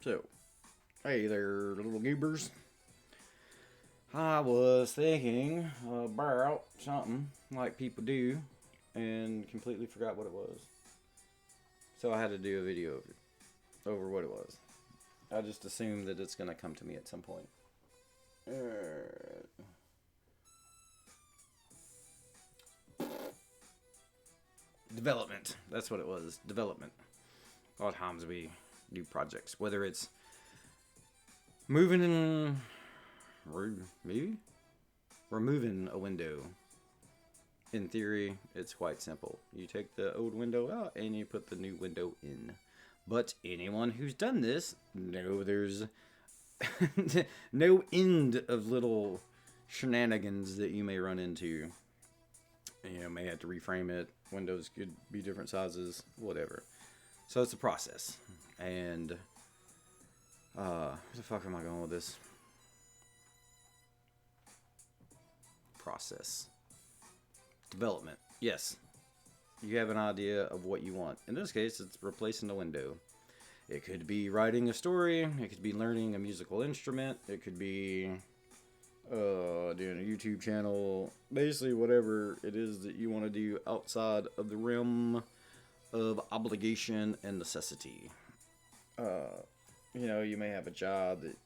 So, hey there, little goobers. I was thinking about something like people do and completely forgot what it was. So I had to do a video of it, over what it was. I just assume that it's going to come to me at some point. Development. That's what it was. Development. A lot of times we do projects, whether it's moving in. Maybe? Removing a window. In theory, it's quite simple. You take the old window out and you put the new window in. But anyone who's done this know there's no end of little shenanigans that you may run into. You may have to reframe it. Windows could be different sizes, whatever. So it's a process. And where the fuck am I going with this? Process. Development. Yes. You have an idea of what you want. In this case, it's replacing the window. It could be writing a story. It could be learning a musical instrument. It could be doing a YouTube channel. Basically, whatever it is that you want to do outside of the realm of obligation and necessity. You may have a job that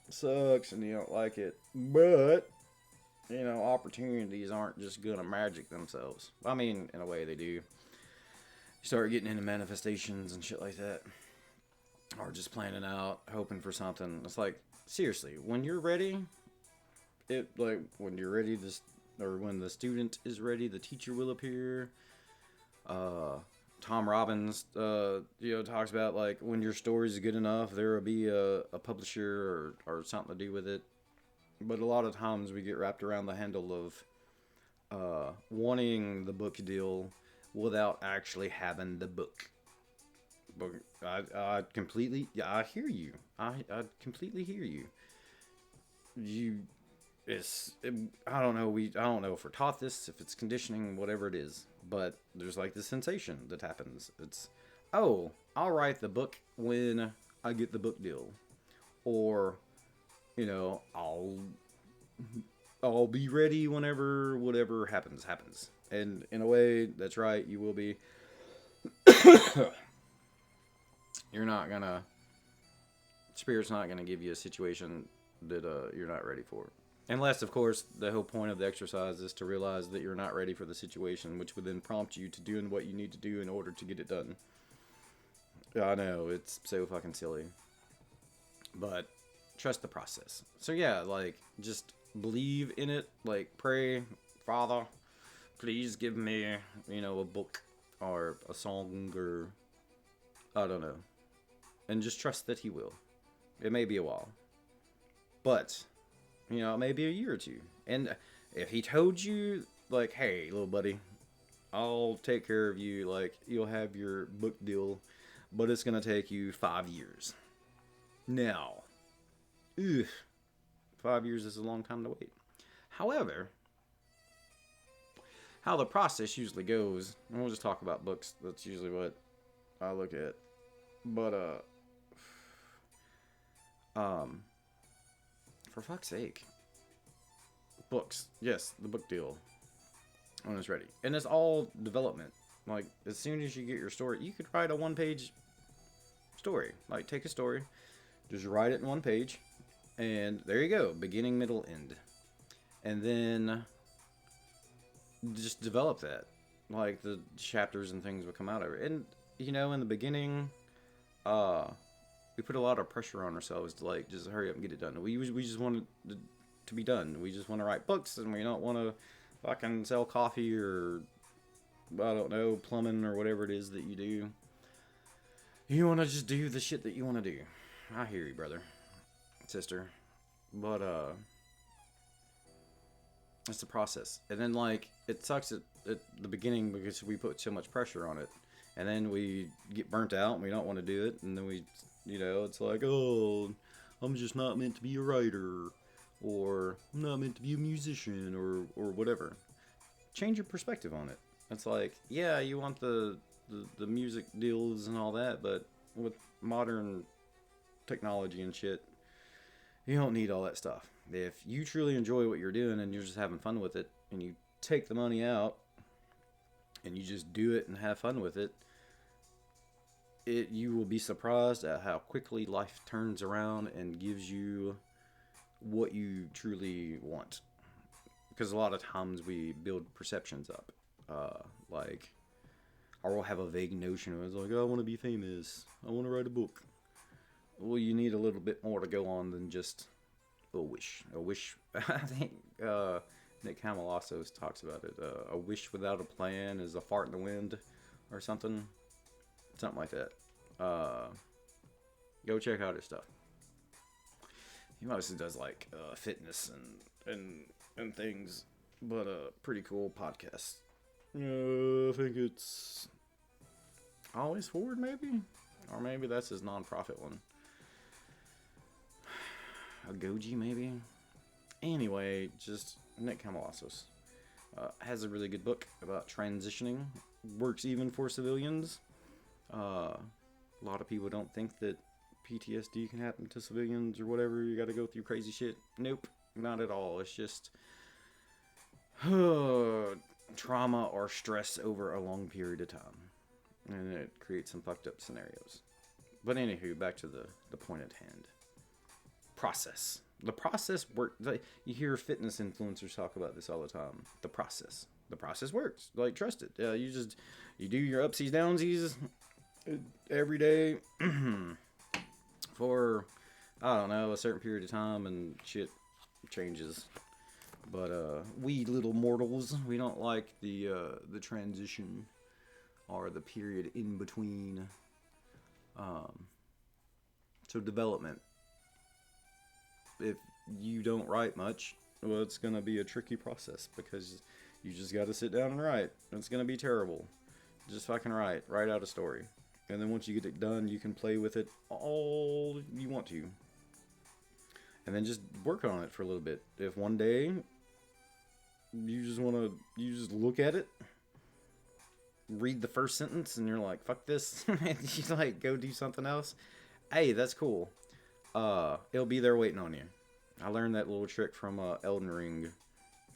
sucks and you don't like it, but opportunities aren't just gonna magic themselves. I mean, in a way they do. You start getting into manifestations and shit like that. Or just planning out, hoping for something. It's like, seriously, when you're ready, when you're ready, or when the student is ready, the teacher will appear. Tom Robbins, talks about, like, when your story's good enough, there will be a publisher or something to do with it. But a lot of times we get wrapped around the handle of wanting the book deal without actually having the book. But I completely, I hear you. I completely hear you. I don't know. I don't know if we're taught this, if it's conditioning, whatever it is. But there's like this sensation that happens. It's, oh, I'll write the book when I get the book deal, or I'll be ready whenever whatever happens. And in a way, that's right. You will be. You're not gonna. Spirit's not gonna give you a situation that you're not ready for. Unless, of course, the whole point of the exercise is to realize that you're not ready for the situation, which would then prompt you to doing what you need to do in order to get it done. I know, it's so fucking silly. But trust the process. So yeah, like, just believe in it. Like, pray, Father, please give me, a book or a song or I don't know. And just trust that he will. It may be a while. But, it may be a year or two. And if he told you, like, hey, little buddy, I'll take care of you, like, you'll have your book deal, but it's going to take you 5 years. Now, 5 years is a long time to wait. However, how the process usually goes, and we'll just talk about books, that's usually what I look at. But, for fuck's sake. Books. Yes, the book deal. When it's ready. And it's all development. Like, as soon as you get your story, you could write a one-page story. Like, take a story, just write it in one page, and there you go. Beginning, middle, end. And then just develop that. Like, the chapters and things will come out of it. And, in the beginning, we put a lot of pressure on ourselves to, like, just hurry up and get it done. We just want it to be done. We just want to write books, and we don't want to fucking sell coffee or, I don't know, plumbing or whatever it is that you do. You want to just do the shit that you want to do. I hear you, brother, sister. But, it's the process. And then, like, it sucks at the beginning because we put so much pressure on it. And then we get burnt out and we don't want to do it. And then we, it's like, oh, I'm just not meant to be a writer. Or I'm not meant to be a musician or whatever. Change your perspective on it. It's like, yeah, you want the music deals and all that, but with modern technology and shit. You don't need all that stuff. If you truly enjoy what you're doing and you're just having fun with it, and you take the money out and you just do it and have fun with it, you will be surprised at how quickly life turns around and gives you what you truly want. Because a lot of times we build perceptions up. Like, or we'll have a vague notion of, it's like, oh, I want to be famous. I want to write a book. Well, you need a little bit more to go on than just a wish. A wish, I think Nick Hamill also talks about it. A wish without a plan is a fart in the wind or something. Something like that. Go check out his stuff. He mostly does like fitness and things, but a pretty cool podcast. I think it's Always Forward, maybe? Or maybe that's his non-profit one. A Goji, maybe? Anyway, just Nick Kamalasos has a really good book about transitioning. Works even for civilians. A lot of people don't think that PTSD can happen to civilians or whatever. You gotta go through crazy shit. Nope, not at all. It's just trauma or stress over a long period of time. And it creates some fucked up scenarios. But anywho, back to the point at hand. Process. The process works. You hear fitness influencers talk about this all the time. The process. The process works. Like, trust it. You do your upsies, downsies every day for, I don't know, a certain period of time, and shit changes. But we little mortals, we don't like the transition or the period in between. So development. If you don't write much, well, it's going to be a tricky process because you just got to sit down and write. It's going to be terrible. Just fucking write. Write out a story. And then once you get it done, you can play with it all you want to. And then just work on it for a little bit. If one day you just look at it, read the first sentence, and you're like, fuck this, and you like go do something else, hey, that's cool. It'll be there waiting on you. I learned that little trick from Elden Ring.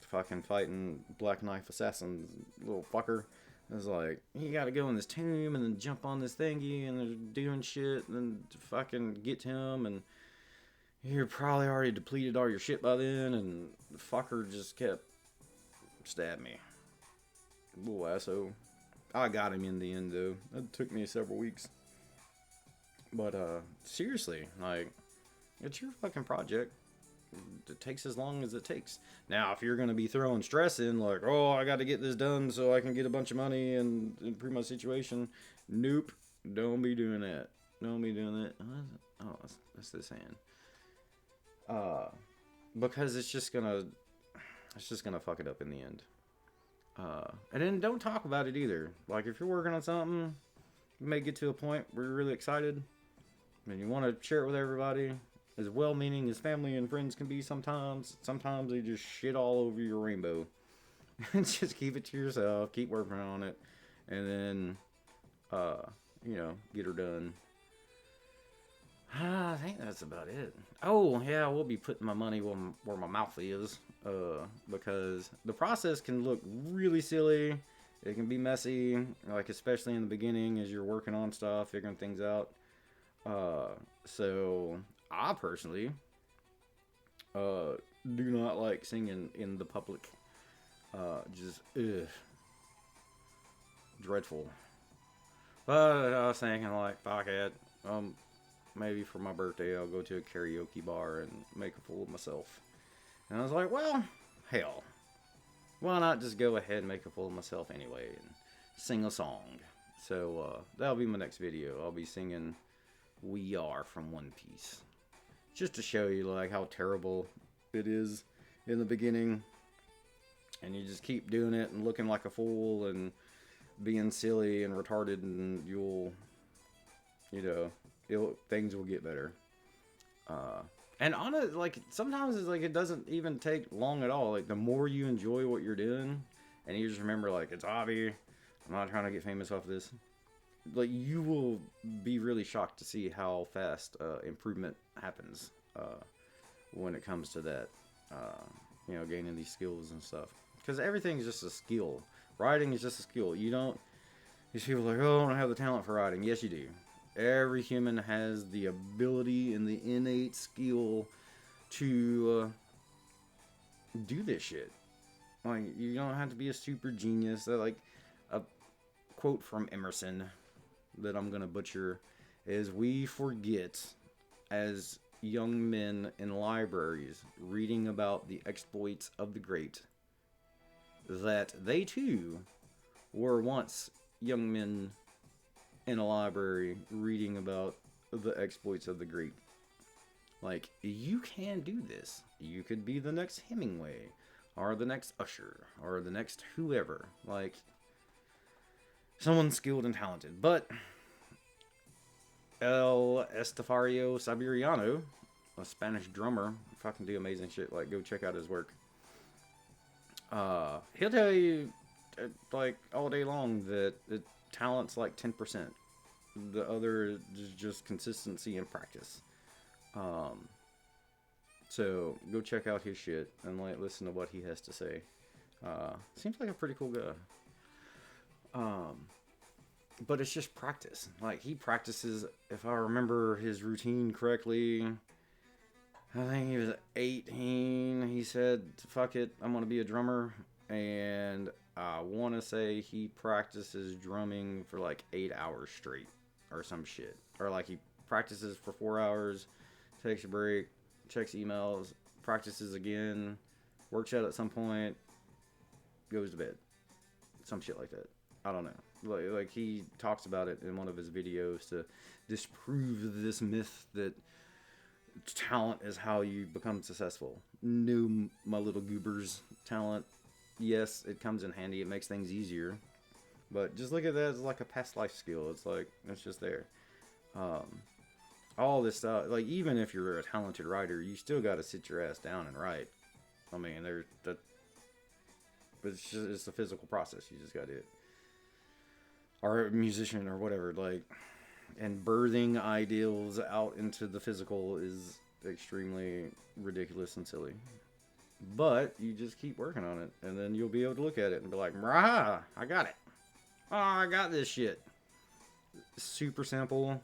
Fucking fighting Black Knife Assassin, little fucker. It was like, you gotta go in this tomb and then jump on this thingy and they're doing shit and then fucking get to him, and you're probably already depleted all your shit by then, and the fucker just kept stabbing me. Little asshole. I got him in the end though. It took me several weeks. But seriously, like, it's your fucking project. It takes as long as it takes. Now, if you're going to be throwing stress in, like, oh, I got to get this done so I can get a bunch of money and improve my situation. Nope. Don't be doing that. Don't be doing that. Oh, that's this hand. Because it's just gonna fuck it up in the end. And then don't talk about it either. Like, if you're working on something, you may get to a point where you're really excited and you want to share it with everybody. As well-meaning as family and friends can be sometimes. Sometimes they just shit all over your rainbow. Just keep it to yourself. Keep working on it. And then, get her done. I think that's about it. Oh, yeah, we'll be putting my money where my mouth is. Because the process can look really silly. It can be messy. Like, especially in the beginning as you're working on stuff, figuring things out. So I personally do not like singing in the public. Dreadful. But I was thinking, like, fuck it. Maybe for my birthday I'll go to a karaoke bar and make a fool of myself. And I was like, well, hell. Why not just go ahead and make a fool of myself anyway and sing a song. So that'll be my next video. I'll be singing We Are from One Piece. Just to show you, like, how terrible it is in the beginning. And you just keep doing it and looking like a fool and being silly and retarded, and things will get better. And like, sometimes it's like it doesn't even take long at all. Like, the more you enjoy what you're doing, and you just remember, like, it's a hobby. I'm not trying to get famous off of this. like you will be really shocked to see how fast improvement happens when it comes to that. Gaining these skills and stuff. Because everything is just a skill. Writing is just a skill. You don't. These people are like, oh, I don't have the talent for writing. Yes, you do. Every human has the ability and the innate skill to do this shit. Like, you don't have to be a super genius. Like, a quote from Emerson that I'm gonna butcher is, "We forget as young men in libraries reading about the exploits of the great that they too were once young men in a library reading about the exploits of the great." Like, you can do this. You could be the next Hemingway, or the next Usher, or the next whoever. Like, someone skilled and talented. But El Estefario Siberiano, a Spanish drummer, fucking do amazing shit. Like, go check out his work. He'll tell you, like, all day long that talent's like 10%. The other is just consistency and practice. So go check out his shit and like listen to what he has to say. Seems like a pretty cool guy. But it's just practice. Like, he practices, if I remember his routine correctly, I think he was 18. He said, fuck it, I'm going to be a drummer. And I want to say he practices drumming for like 8 hours straight or some shit. Or like he practices for 4 hours, takes a break, checks emails, practices again, works out at some point, goes to bed. Some shit like that. I don't know. Like he talks about it in one of his videos to disprove this myth that talent is how you become successful. No, my little goobers, talent, yes, it comes in handy. It makes things easier. But just look at that as like a past life skill. It's like, it's just there. All this stuff, like, even if you're a talented writer, you still got to sit your ass down and write. I mean, but it's a physical process. You just got to do it. Or a musician or whatever, like, and birthing ideals out into the physical is extremely ridiculous and silly. But you just keep working on it, and then you'll be able to look at it and be like, "Rah, I got it. Oh, I got this shit." Super simple.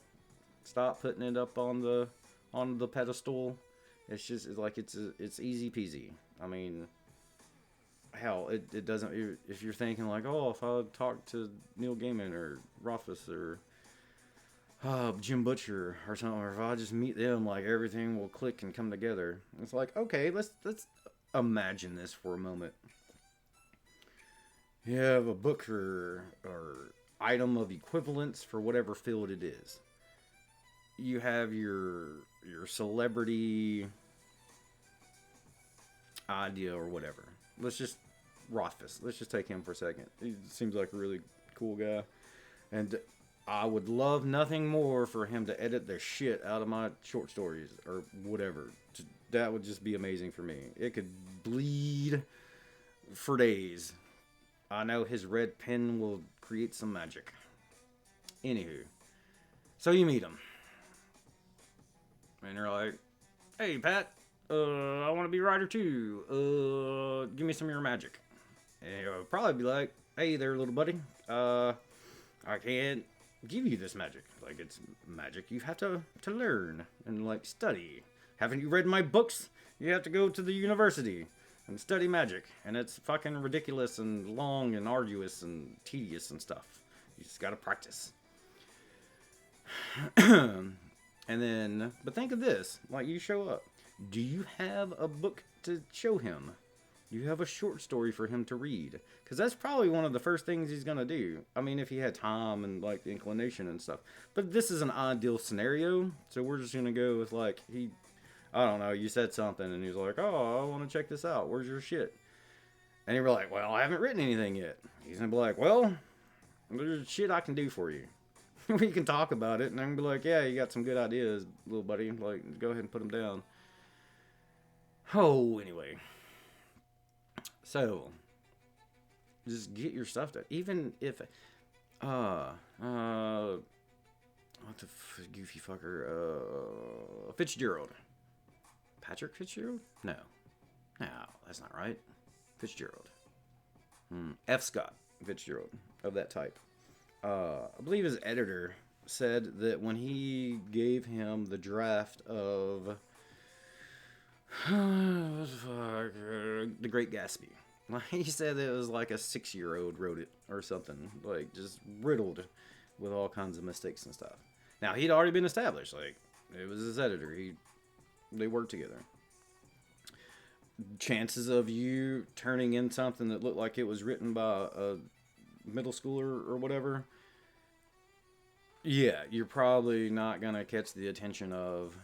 Stop putting it up on the pedestal. It's just it's easy peasy. I mean, hell, it doesn't. If you're thinking like, oh, if I talk to Neil Gaiman or Rothfuss or Jim Butcher or something, or if I just meet them, like, everything will click and come together. It's like, okay, let's imagine this for a moment. You have a book or item of equivalence for whatever field it is. You have your celebrity idea or whatever. Let's just Rothfuss. Let's just take him for a second. He seems like a really cool guy, and I would love nothing more for him to edit the shit out of my short stories or whatever. That would just be amazing for me. It could bleed for days. I know his red pen will create some magic. Anywho, so you meet him, and you're like, "Hey, Pat, I want to be a writer too. Give me some of your magic." And he'll probably be like, "Hey there, little buddy. I can't give you this magic. Like, it's magic you have to learn and, like, study. Haven't you read my books? You have to go to the university and study magic. And it's fucking ridiculous and long and arduous and tedious and stuff. You just gotta practice." And then, but think of this, like, you show up. Do you have a book to show him? Do you have a short story for him to read? Because that's probably one of the first things he's going to do. I mean, if he had time and, like, the inclination and stuff. But this is an ideal scenario, so we're just going to go with, like, I don't know, you said something, and he's like, "Oh, I want to check this out. Where's your shit?" And you're like, "Well, I haven't written anything yet." He's going to be like, "Well, there's shit I can do for you." We can talk about it, and I'm going to be like, "Yeah, you got some good ideas, little buddy. Like, go ahead and put them down." Oh, anyway. So, just get your stuff done. Even if Uh, uh, what the goofy fucker? Fitzgerald. Patrick Fitzgerald? No. No, that's not right. Fitzgerald. F. Scott Fitzgerald, of that type. I believe his editor said that when he gave him the draft of The Great Gatsby, he said it was like a 6-year-old wrote it or something, like just riddled with all kinds of mistakes and stuff. Now he'd already been established, like it was his editor. They worked together. Chances of you turning in something that looked like it was written by a middle schooler or whatever, yeah, you're probably not gonna catch the attention of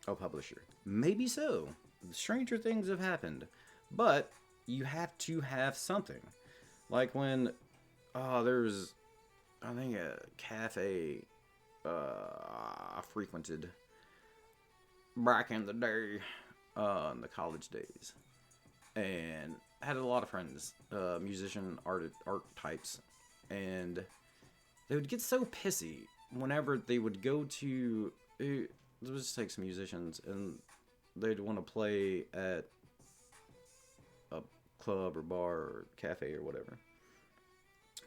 a publisher. Maybe so. Stranger things have happened, but you have to have something. Like when, there's, I think a cafe I frequented back in the day, in the college days, and I had a lot of friends, musician art types, and they would get so pissy whenever they would go to. Let's just take some musicians, and they'd want to play at a club or bar or cafe or whatever.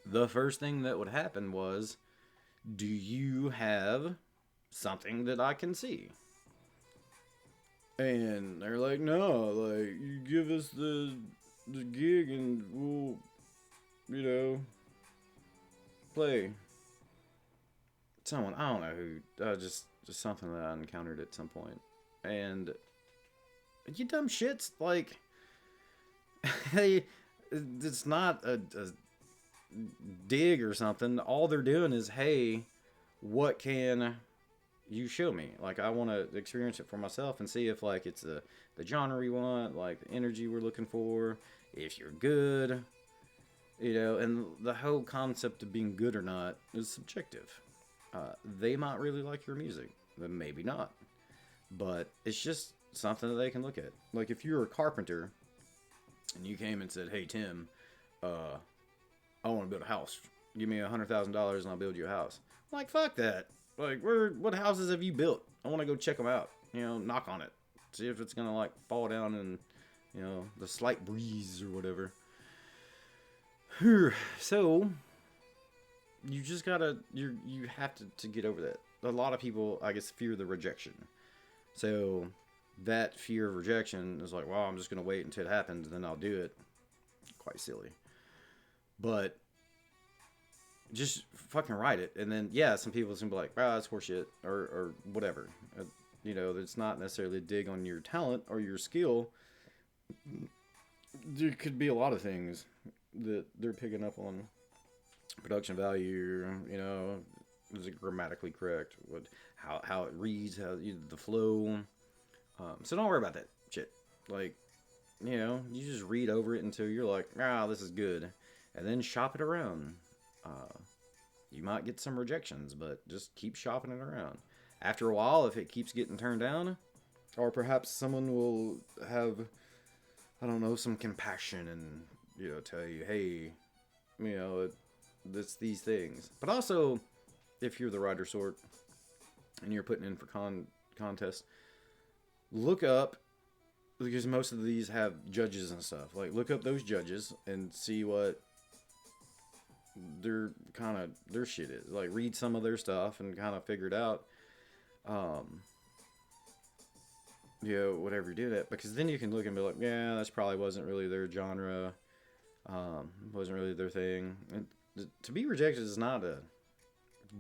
The first thing that would happen was, do you have something that I can see? And they're like, no, like, you give us the gig and we'll, play. Someone, I don't know who, just something that I encountered at some point. And you dumb shits, like, hey, it's not a dig or something. All they're doing is, hey, what can you show me? Like, I want to experience it for myself and see if, like, it's the genre we want, like, the energy we're looking for, if you're good, and the whole concept of being good or not is subjective. They might really like your music, but maybe not. But it's just something that they can look at. Like, if you're a carpenter and you came and said, hey, Tim, I want to build a house. Give me $100,000 and I'll build you a house. I'm like, fuck that. Like, what houses have you built? I want to go check them out. Knock on it. See if it's going to, like, fall down in, the slight breeze or whatever. So, you just gotta, you have to get over that. A lot of people, I guess, fear the rejection. So, that fear of rejection is like, well, I'm just going to wait until it happens, then I'll do it. Quite silly. But just fucking write it. And then, yeah, some people can be like, that's horseshit, or whatever. It's not necessarily a dig on your talent or your skill. There could be a lot of things that they're picking up on. Production value, is it grammatically correct? How it reads, the flow. So don't worry about that shit. Like, you just read over it until you're like, this is good. And then shop it around. You might get some rejections, but just keep shopping it around. After a while, if it keeps getting turned down, or perhaps someone will have, I don't know, some compassion and, tell you, hey, it's these things. But also, if you're the writer sort and you're putting in for contests, look up, because most of these have judges and stuff. Like, look up those judges and see what their shit is. Like, read some of their stuff and kind of figure it out. Whatever you do that, because then you can look and be like, yeah, that's probably wasn't really their genre. Wasn't really their thing. And to be rejected is not a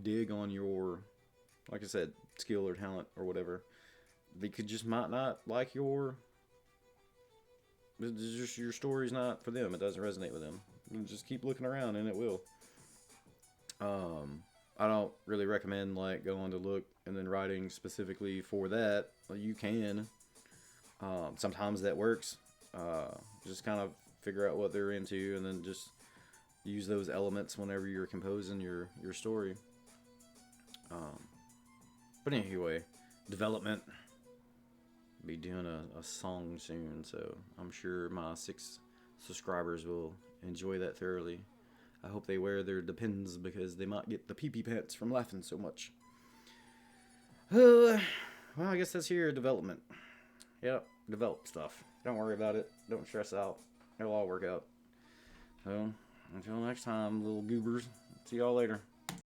dig on your, like I said, skill or talent or whatever. They might not like your story's not for them. It doesn't resonate with them. And just keep looking around and it will. I don't really recommend like going to look and then writing specifically for that. You can. Sometimes that works. Just kind of figure out what they're into and then just use those elements whenever you're composing your story. But anyway, development. Be doing a song soon, so I'm sure my 6 subscribers will enjoy that thoroughly. I hope they wear their Depends because they might get the pee-pee pants from laughing so much. Well, I guess that's your development. Yep, develop stuff. Don't worry about it. Don't stress out. It'll all work out. So, until next time, little goobers. See y'all later.